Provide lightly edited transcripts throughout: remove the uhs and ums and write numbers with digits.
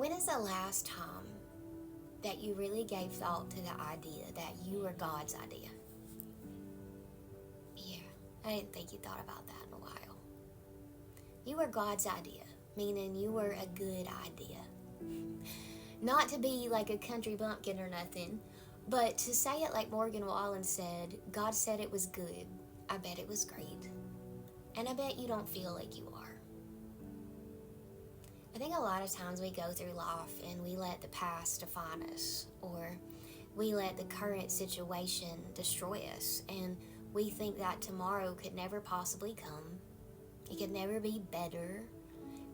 When is the last time that you really gave thought to the idea that you were God's idea? Yeah, I didn't think you thought about that in a while. You were God's idea, meaning you were a good idea. Not to be like a country bumpkin or nothing, but to say it like Morgan Wallen said, God said it was good. I bet it was great. And I bet you don't feel like you are. I think a lot of times we go through life and we let the past define us, or we let the current situation destroy us, and we think that tomorrow could never possibly come. It could never be better.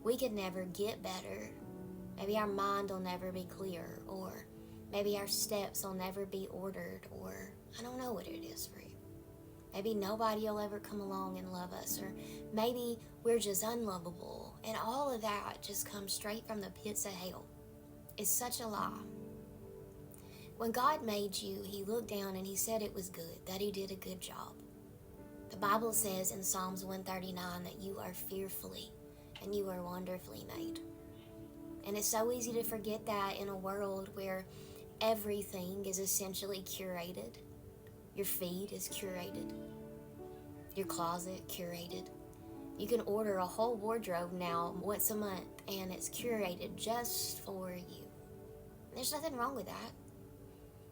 We could never get better. Maybe our mind will never be clear, or maybe our steps will never be ordered, or I don't know what it is for you. Maybe nobody will ever come along and love us, or maybe we're just unlovable, and all of that just comes straight from the pits of hell. It's such a lie. When God made you, He looked down and He said it was good, that He did a good job. The Bible says in Psalms 139 that you are fearfully and you are wonderfully made. And it's so easy to forget that in a world where everything is essentially curated. Your feed is curated. Your closet curated. You can order a whole wardrobe now once a month and it's curated just for you. There's nothing wrong with that.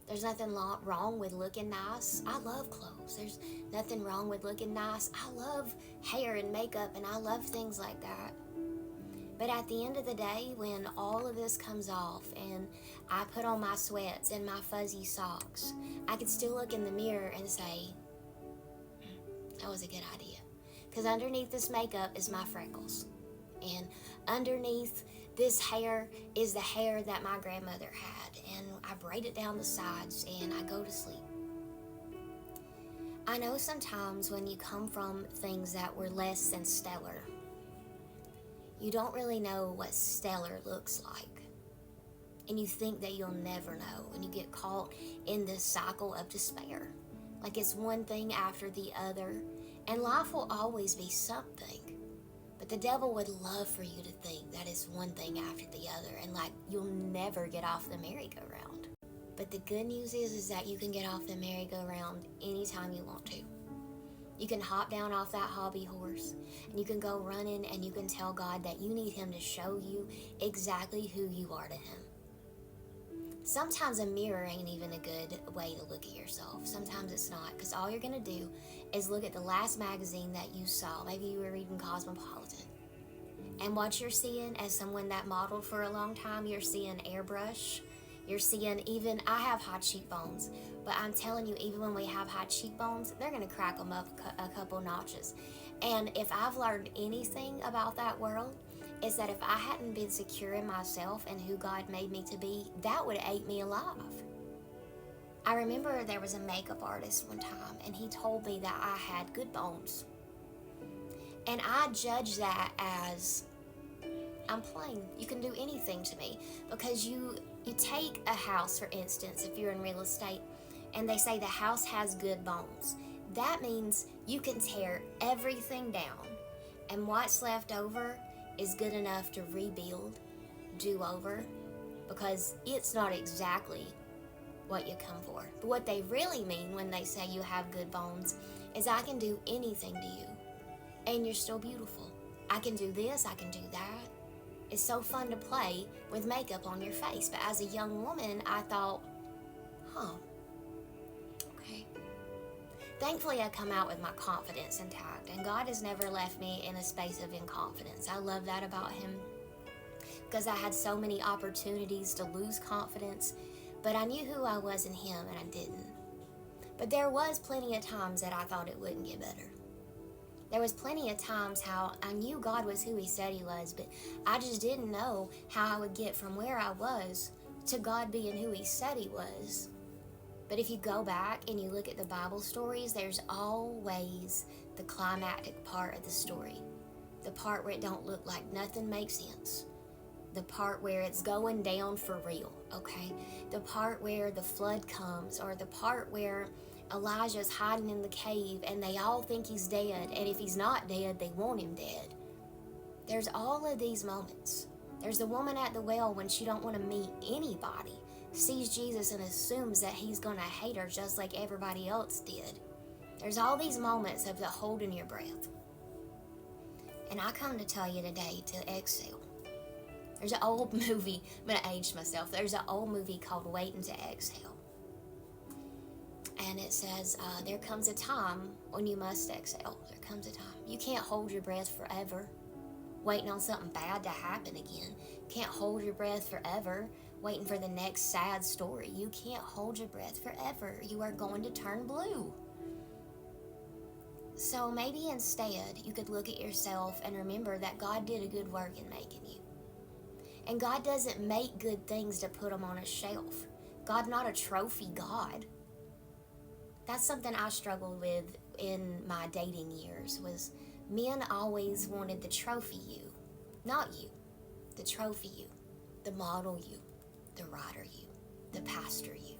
There's nothing wrong with looking nice. I love clothes. There's nothing wrong with looking nice. I love hair and makeup and I love things like that. But at the end of the day, when all of this comes off and I put on my sweats and my fuzzy socks, I could still look in the mirror and say, that was a good idea. Because underneath this makeup is my freckles. And underneath this hair is the hair that my grandmother had. And I braid it down the sides and I go to sleep. I know sometimes when you come from things that were less than stellar, you don't really know what stellar looks like. And you think that you'll never know. And you get caught in this cycle of despair. Like it's one thing after the other. And life will always be something. But the devil would love for you to think that it's one thing after the other. And like you'll never get off the merry-go-round. But the good news is that you can get off the merry-go-round anytime you want to. You can hop down off that hobby horse and you can go running and you can tell God that you need Him to show you exactly who you are to Him. Sometimes a mirror ain't even a good way to look at yourself. Sometimes it's not, because all you're going to do is look at the last magazine that you saw. Maybe you were reading Cosmopolitan. And what you're seeing as someone that modeled for a long time, you're seeing airbrush. You're seeing even, I have high cheekbones, but I'm telling you, even when we have high cheekbones, they're going to crack them up a couple notches. And if I've learned anything about that world, is that if I hadn't been secure in myself and who God made me to be, that would have ate me alive. I remember there was a makeup artist one time, and he told me that I had good bones. And I judged that as, I'm plain. You can do anything to me. Because you take a house, for instance, if you're in real estate, and they say the house has good bones. That means you can tear everything down, and what's left over is good enough to rebuild, do over, because it's not exactly what you come for. But what they really mean when they say you have good bones is I can do anything to you, and you're still beautiful. I can do this, I can do that. It's so fun to play with makeup on your face. But as a young woman, I thought, okay. Thankfully, I come out with my confidence intact, and God has never left me in a space of inconfidence. I love that about Him, because I had so many opportunities to lose confidence, but I knew who I was in Him, and I didn't. But there was plenty of times that I thought it wouldn't get better. There was plenty of times how I knew God was who He said He was, but I just didn't know how I would get from where I was to God being who He said He was. But if you go back and you look at the Bible stories, there's always the climactic part of the story. The part where it don't look like nothing makes sense. The part where it's going down for real, okay? The part where the flood comes, or the part where Elijah's hiding in the cave and they all think he's dead, and if he's not dead, they want him dead. There's all of these moments There's the woman at the well when she don't want to meet anybody, sees Jesus and assumes that he's going to hate her just like everybody else did. There's all these moments of the holding your breath. And I come to tell you today to exhale. There's an old movie, I'm going to age myself. There's an old movie called Waiting to Exhale. And it says, there comes a time when you must exhale. There comes a time. You can't hold your breath forever, waiting on something bad to happen again. You can't hold your breath forever, waiting for the next sad story. You can't hold your breath forever. You are going to turn blue. So maybe instead you could look at yourself and remember that God did a good work in making you. And God doesn't make good things to put them on a shelf. God's not a trophy God. That's something I struggled with in my dating years, was men always wanted the trophy you, not you, the trophy you, the model you, the writer you, the pastor you.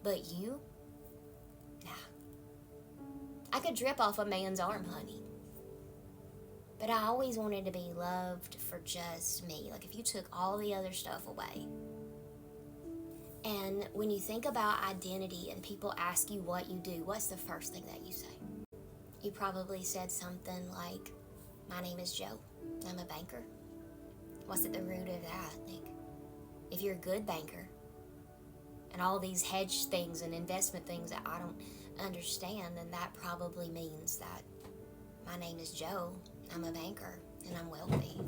But you? Nah. I could drip off a man's arm, honey. But I always wanted to be loved for just me. Like if you took all the other stuff away. And when you think about identity and people ask you what you do, what's the first thing that you say? You probably said something like, my name is Joe. I'm a banker. What's at the root of that? Like, if you're a good banker, and all these hedge things and investment things that I don't understand, then that probably means that my name is Joe, I'm a banker, and I'm wealthy.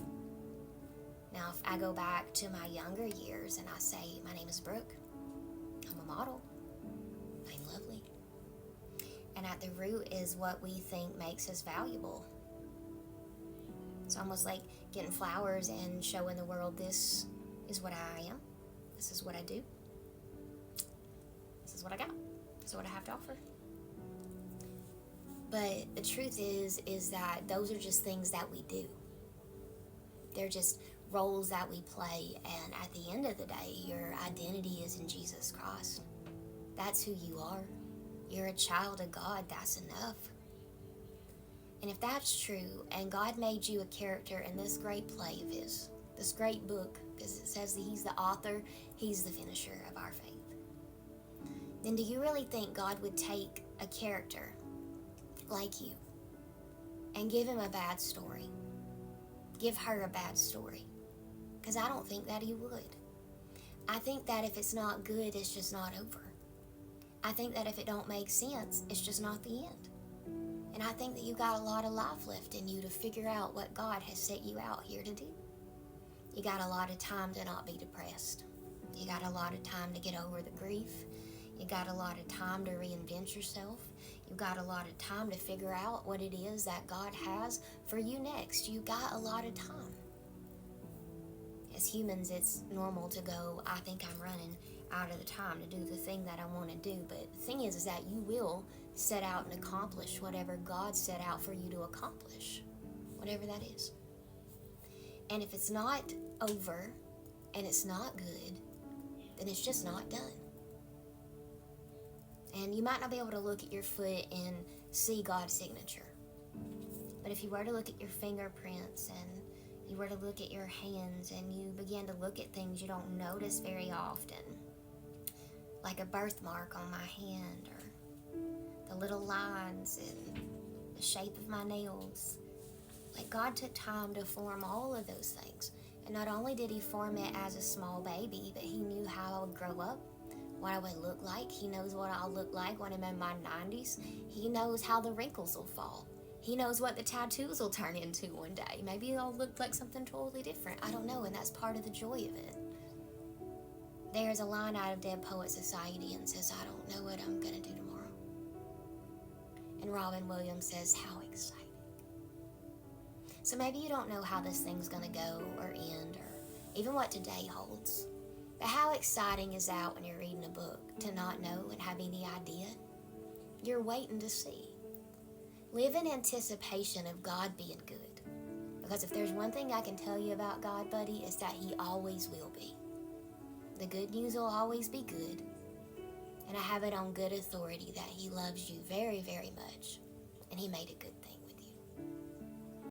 Now, if I go back to my younger years and I say, my name is Brooke, I'm a model, I'm lovely. And at the root is what we think makes us valuable. It's almost like getting flowers and showing the world, this is what I am, this is what I do, this is what I got, this is what I have to offer. But the truth is that those are just things that we do. They're just roles that we play, and at the end of the day, your identity is in Jesus Christ. That's who you are. You're a child of God, that's enough. And if that's true, and God made you a character in this great play of his, this great book, because it says that he's the author, he's the finisher of our faith, then do you really think God would take a character like you and give him a bad story? Give her a bad story? Because I don't think that he would. I think that if it's not good, it's just not over. I think that if it don't make sense, it's just not the end. And I think that you got a lot of life left in you to figure out what God has set you out here to do. You got a lot of time to not be depressed. You got a lot of time to get over the grief. You got a lot of time to reinvent yourself. You got a lot of time to figure out what it is that God has for you next. You got a lot of time. As humans, it's normal to go, I think I'm running out of the time to do the thing that I want to do. But the thing is that you will set out and accomplish whatever God set out for you to accomplish, whatever that is. And if it's not over and it's not good, then it's just not done. And you might not be able to look at your foot and see God's signature. But if you were to look at your fingerprints and you were to look at your hands and you begin to look at things you don't notice very often, like a birthmark on my hand or the little lines and the shape of my nails, like God took time to form all of those things. And not only did he form it as a small baby, but he knew how I would grow up, what I would look like. He knows what I'll look like when I'm in my 90s. He knows how the wrinkles will fall. He knows what the tattoos will turn into one day. Maybe they'll look like something totally different. I don't know, and that's part of the joy of it. There's a line out of Dead Poet Society and says, I don't know what I'm going to do tomorrow. And Robin Williams says, how exciting. So maybe you don't know how this thing's going to go or end or even what today holds. But how exciting is that when you're reading a book to not know and have any idea? You're waiting to see. Live in anticipation of God being good. Because if there's one thing I can tell you about God, buddy, it's that he always will be. The good news will always be good. And I have it on good authority that he loves you very, very much. And he made it good.